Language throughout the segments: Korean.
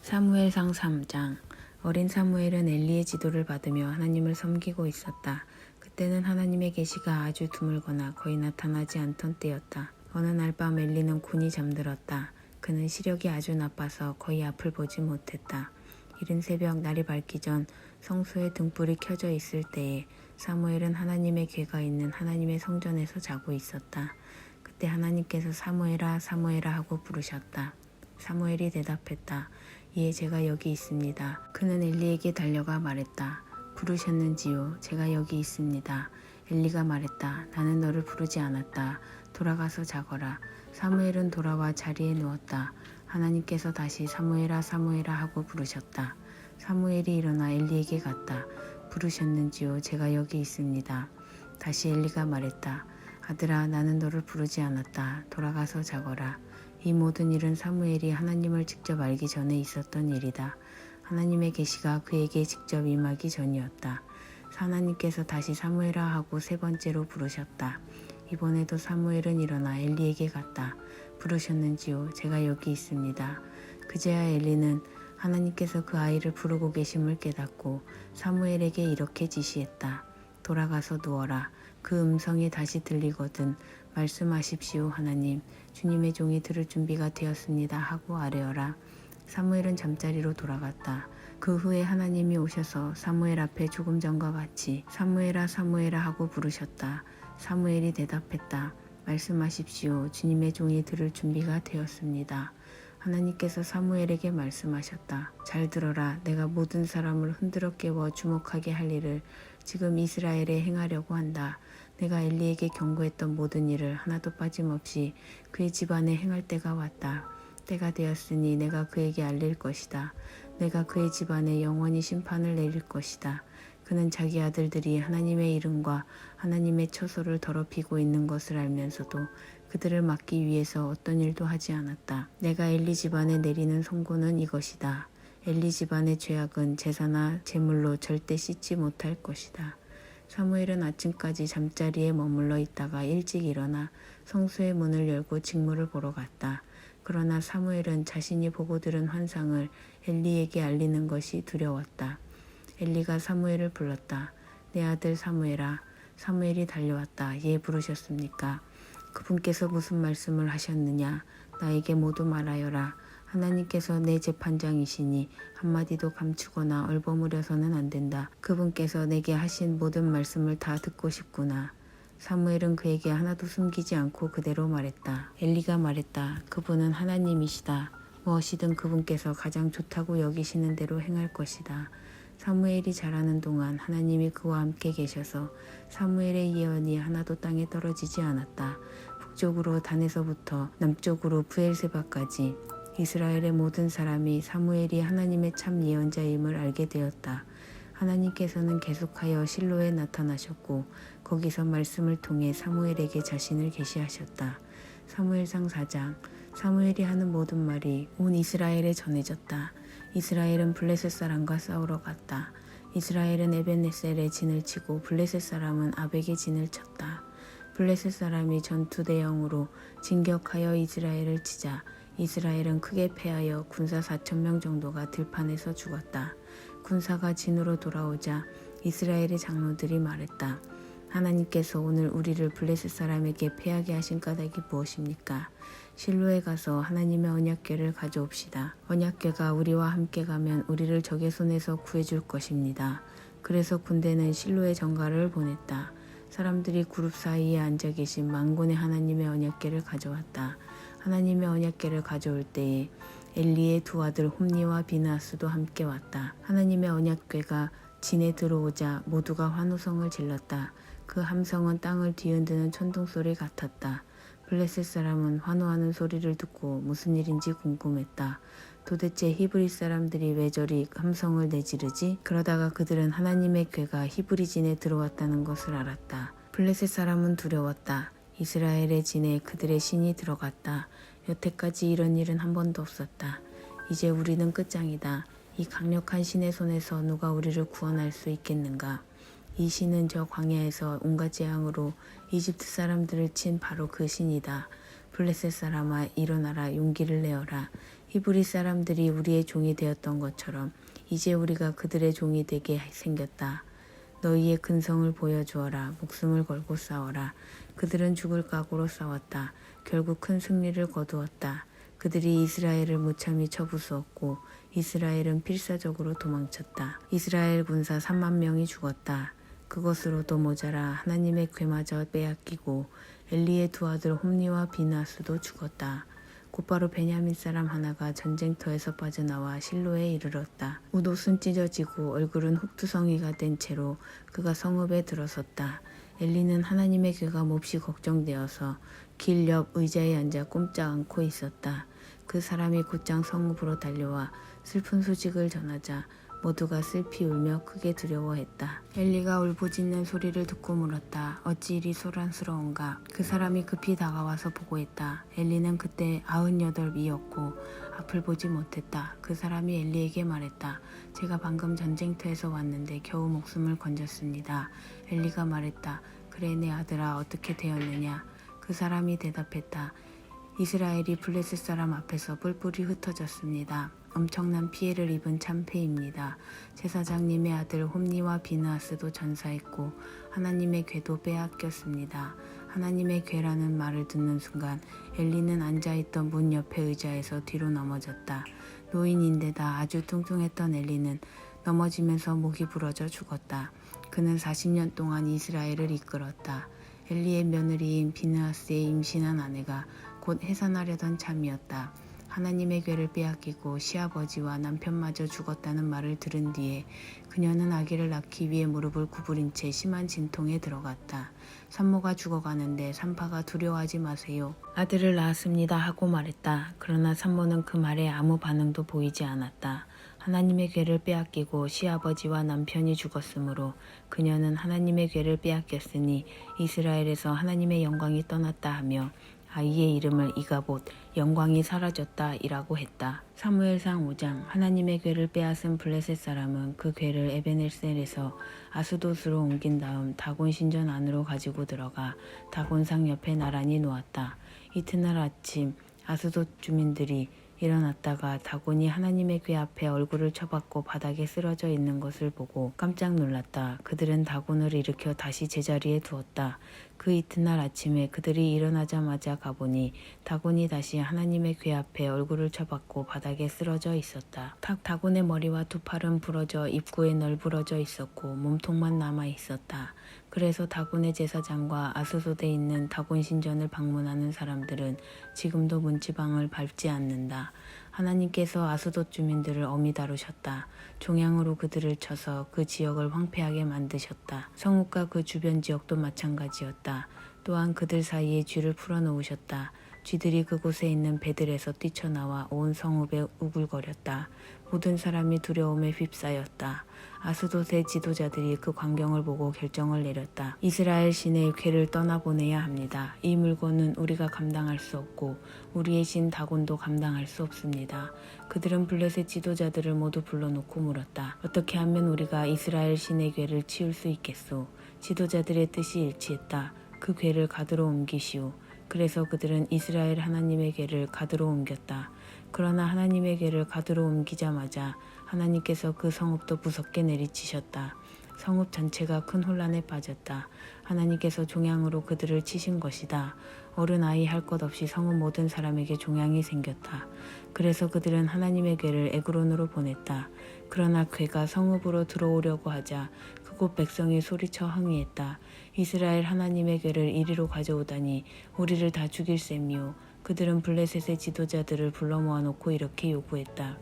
사무엘상 3장. 어린 사무엘은 엘리의 지도를 받으며 하나님을 섬기고 있었다. 그때는 하나님의 계시가 아주 드물거나 거의 나타나지 않던 때였다. 어느 날 밤 엘리는 곤히 잠들었다. 그는 시력이 아주 나빠서 거의 앞을 보지 못했다. 이른 새벽 날이 밝기 전 성소에 등불이 켜져 있을 때에 사무엘은 하나님의 궤가 있는 하나님의 성전에서 자고 있었다. 그때 하나님께서 사무엘아 사무엘아 하고 부르셨다. 사무엘이 대답했다. 예, 제가 여기 있습니다. 그는 엘리에게 달려가 말했다. 부르셨는지요? 제가 여기 있습니다. 엘리가 말했다. 나는 너를 부르지 않았다. 돌아가서 자거라. 사무엘은 돌아와 자리에 누웠다. 하나님께서 다시 사무엘아 사무엘아 하고 부르셨다. 사무엘이 일어나 엘리에게 갔다. 부르셨는지요? 제가 여기 있습니다. 다시 엘리가 말했다. 아들아, 나는 너를 부르지 않았다. 돌아가서 자거라. 이 모든 일은 사무엘이 하나님을 직접 알기 전에 있었던 일이다. 하나님의 계시가 그에게 직접 임하기 전이었다. 하나님께서 다시 사무엘아 하고 세 번째로 부르셨다. 이번에도 사무엘은 일어나 엘리에게 갔다. 부르셨는지요? 제가 여기 있습니다. 그제야 엘리는 하나님께서 그 아이를 부르고 계심을 깨닫고 사무엘에게 이렇게 지시했다. 돌아가서 누워라. 그 음성이 다시 들리거든 말씀하십시오. 하나님, 주님의 종이 들을 준비가 되었습니다 하고 아뢰어라. 사무엘은 잠자리로 돌아갔다. 그 후에 하나님이 오셔서 사무엘 앞에 조금 전과 같이 사무엘아 사무엘아 하고 부르셨다. 사무엘이 대답했다. 말씀하십시오. 주님의 종이 들을 준비가 되었습니다. 하나님께서 사무엘에게 말씀하셨다. 잘 들어라. 내가 모든 사람을 흔들어 깨워 주목하게 할 일을 지금 이스라엘에 행하려고 한다. 내가 엘리에게 경고했던 모든 일을 하나도 빠짐없이 그의 집안에 행할 때가 왔다. 때가 되었으니 내가 그에게 알릴 것이다. 내가 그의 집안에 영원히 심판을 내릴 것이다. 그는 자기 아들들이 하나님의 이름과 하나님의 처소를 더럽히고 있는 것을 알면서도 그들을 막기 위해서 어떤 일도 하지 않았다. 내가 엘리 집안에 내리는 선고는 이것이다. 엘리 집안의 죄악은 제사나 제물로 절대 씻지 못할 것이다. 사무엘은 아침까지 잠자리에 머물러 있다가 일찍 일어나 성소의 문을 열고 직무를 보러 갔다. 그러나 사무엘은 자신이 보고 들은 환상을 엘리에게 알리는 것이 두려웠다. 엘리가 사무엘을 불렀다. 내 아들 사무엘아. 사무엘이 달려왔다. 예, 부르셨습니까? 그분께서 무슨 말씀을 하셨느냐? 나에게 모두 말하여라. 하나님께서 내 재판장이시니 한마디도 감추거나 얼버무려서는 안 된다. 그분께서 내게 하신 모든 말씀을 다 듣고 싶구나. 사무엘은 그에게 하나도 숨기지 않고 그대로 말했다. 엘리가 말했다. 그분은 하나님이시다. 무엇이든 그분께서 가장 좋다고 여기시는 대로 행할 것이다. 사무엘이 자라는 동안 하나님이 그와 함께 계셔서 사무엘의 예언이 하나도 땅에 떨어지지 않았다. 북쪽으로 단에서부터 남쪽으로 브엘세바까지 이스라엘의 모든 사람이 사무엘이 하나님의 참 예언자임을 알게 되었다. 하나님께서는 계속하여 실로에 나타나셨고 거기서 말씀을 통해 사무엘에게 자신을 계시하셨다. 사무엘상 4장. 사무엘이 하는 모든 말이 온 이스라엘에 전해졌다. 이스라엘은 블레셋 사람과 싸우러 갔다. 이스라엘은 에벤네셀에 진을 치고 블레셋 사람은 아벡에 진을 쳤다. 블레셋 사람이 전투 대형으로 진격하여 이스라엘을 치자 이스라엘은 크게 패하여 군사 4,000명 정도가 들판에서 죽었다. 군사가 진으로 돌아오자 이스라엘의 장로들이 말했다. 하나님께서 오늘 우리를 블레셋 사람에게 패하게 하신 까닭이 무엇입니까? 실로에 가서 하나님의 언약궤를 가져옵시다. 언약궤가 우리와 함께 가면 우리를 적의 손에서 구해줄 것입니다. 그래서 군대는 실로에 전가를 보냈다. 사람들이 그룹 사이에 앉아 계신 만군의 하나님의 언약궤를 가져왔다. 하나님의 언약궤를 가져올 때에 엘리의 두 아들 홈니와 비나스도 함께 왔다. 하나님의 언약궤가 진에 들어오자 모두가 환호성을 질렀다. 그 함성은 땅을 뒤흔드는 천둥소리 같았다. 블레셋 사람은 환호하는 소리를 듣고 무슨 일인지 궁금했다. 도대체 히브리 사람들이 왜 저리 함성을 내지르지? 그러다가 그들은 하나님의 궤가 히브리 진에 들어왔다는 것을 알았다. 블레셋 사람은 두려웠다. 이스라엘의 진에 그들의 신이 들어갔다. 여태까지 이런 일은 한 번도 없었다. 이제 우리는 끝장이다. 이 강력한 신의 손에서 누가 우리를 구원할 수 있겠는가? 이 신은 저 광야에서 온갖 재앙으로 이집트 사람들을 친 바로 그 신이다. 블레셋 사람아 일어나라 용기를 내어라. 히브리 사람들이 우리의 종이 되었던 것처럼 이제 우리가 그들의 종이 되게 생겼다. 너희의 근성을 보여주어라. 목숨을 걸고 싸워라. 그들은 죽을 각오로 싸웠다. 결국 큰 승리를 거두었다. 그들이 이스라엘을 무참히 쳐부수었고 이스라엘은 필사적으로 도망쳤다. 이스라엘 군사 3만 명이 죽었다. 그것으로도 모자라 하나님의 궤마저 빼앗기고 엘리의 두 아들 홈니와 비나스도 죽었다. 곧바로 베냐민 사람 하나가 전쟁터에서 빠져나와 실로에 이르렀다. 웃옷은 찢어지고 얼굴은 흙투성이가 된 채로 그가 성읍에 들어섰다. 엘리는 하나님의 궤가 몹시 걱정되어서 길 옆 의자에 앉아 꼼짝 않고 있었다. 그 사람이 곧장 성읍으로 달려와 슬픈 소식을 전하자 모두가 슬피 울며 크게 두려워했다. 엘리가 울부짖는 소리를 듣고 물었다. 어찌 이리 소란스러운가? 그 사람이 급히 다가와서 보고했다. 엘리는 그때 98이었고 앞을 보지 못했다. 그 사람이 엘리에게 말했다. 제가 방금 전쟁터에서 왔는데 겨우 목숨을 건졌습니다. 엘리가 말했다. 그래 내 아들아 어떻게 되었느냐? 그 사람이 대답했다. 이스라엘이 블레셋 사람 앞에서 뿔뿔이 흩어졌습니다. 엄청난 피해를 입은 참패입니다. 제사장님의 아들 홈니와 비느하스도 전사했고 하나님의 궤도 빼앗겼습니다. 하나님의 궤라는 말을 듣는 순간 엘리는 앉아있던 문 옆에 의자에서 뒤로 넘어졌다. 노인인데다 아주 뚱뚱했던 엘리는 넘어지면서 목이 부러져 죽었다. 그는 40년 동안 이스라엘을 이끌었다. 엘리의 며느리인 비느하스의 임신한 아내가 곧 해산하려던 참이었다. 하나님의 궤를 빼앗기고 시아버지와 남편마저 죽었다는 말을 들은 뒤에 그녀는 아기를 낳기 위해 무릎을 구부린 채 심한 진통에 들어갔다. 산모가 죽어가는데 산파가 두려워하지 마세요. 아들을 낳았습니다 하고 말했다. 그러나 산모는 그 말에 아무 반응도 보이지 않았다. 하나님의 궤를 빼앗기고 시아버지와 남편이 죽었으므로 그녀는 하나님의 궤를 빼앗겼으니 이스라엘에서 하나님의 영광이 떠났다 하며 아이의 이름을 이가봇 영광이 사라졌다 이라고 했다. 사무엘상 5장 하나님의 궤를 빼앗은 블레셋 사람은 그 궤를 에베네셀에서 아스돗으로 옮긴 다음 다곤 신전 안으로 가지고 들어가 다곤상 옆에 나란히 놓았다. 이튿날 아침 아스돗 주민들이 일어났다가 다곤이 하나님의 궤 앞에 얼굴을 쳐박고 바닥에 쓰러져 있는 것을 보고 깜짝 놀랐다. 그들은 다곤을 일으켜 다시 제자리에 두었다. 그 이튿날 아침에 그들이 일어나자마자 가보니 다곤이 다시 하나님의 궤 앞에 얼굴을 쳐박고 바닥에 쓰러져 있었다. 다곤의 머리와 두 팔은 부러져 입구에 널브러져 있었고 몸통만 남아 있었다. 그래서 다곤의 제사장과 아스돗에 있는 다곤 신전을 방문하는 사람들은 지금도 문지방을 밟지 않는다. 하나님께서 아스돗 주민들을 엄히 다루셨다. 종양으로 그들을 쳐서 그 지역을 황폐하게 만드셨다. 성읍과 그 주변 지역도 마찬가지였다. 또한 그들 사이에 쥐를 풀어놓으셨다. 쥐들이 그곳에 있는 배들에서 뛰쳐나와 온 성읍에 우글거렸다. 모든 사람이 두려움에 휩싸였다. 아스돗의 지도자들이 그 광경을 보고 결정을 내렸다. 이스라엘 신의 궤를 떠나보내야 합니다. 이 물건은 우리가 감당할 수 없고 우리의 신 다곤도 감당할 수 없습니다. 그들은 블레셋 지도자들을 모두 불러놓고 물었다. 어떻게 하면 우리가 이스라엘 신의 궤를 치울 수 있겠소? 지도자들의 뜻이 일치했다. 그 궤를 가드로 옮기시오. 그래서 그들은 이스라엘 하나님의 궤를 가드로 옮겼다. 그러나 하나님의 궤를 가드로 옮기자마자 하나님께서 그 성읍도 무섭게 내리치셨다. 성읍 전체가 큰 혼란에 빠졌다. 하나님께서 종양으로 그들을 치신 것이다. 어른 아이 할 것 없이 성읍 모든 사람에게 종양이 생겼다. 그래서 그들은 하나님의 궤를 에그론으로 보냈다. 그러나 궤가 성읍으로 들어오려고 하자 그곳 백성이 소리쳐 항의했다. 이스라엘 하나님의 궤를 이리로 가져오다니 우리를 다 죽일 셈이오. 그들은 블레셋의 지도자들을 불러 모아놓고 이렇게 요구했다.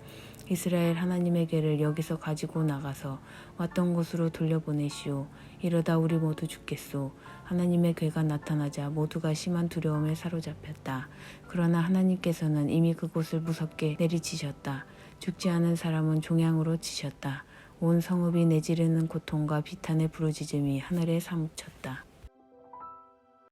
이스라엘 하나님의 궤를 여기서 가지고 나가서 왔던 곳으로 돌려보내시오. 이러다 우리 모두 죽겠소. 하나님의 궤가 나타나자 모두가 심한 두려움에 사로잡혔다. 그러나 하나님께서는 이미 그곳을 무섭게 내리치셨다. 죽지 않은 사람은 종양으로 치셨다. 온 성읍이 내지르는 고통과 비탄의 부르짖음이 하늘에 사무쳤다.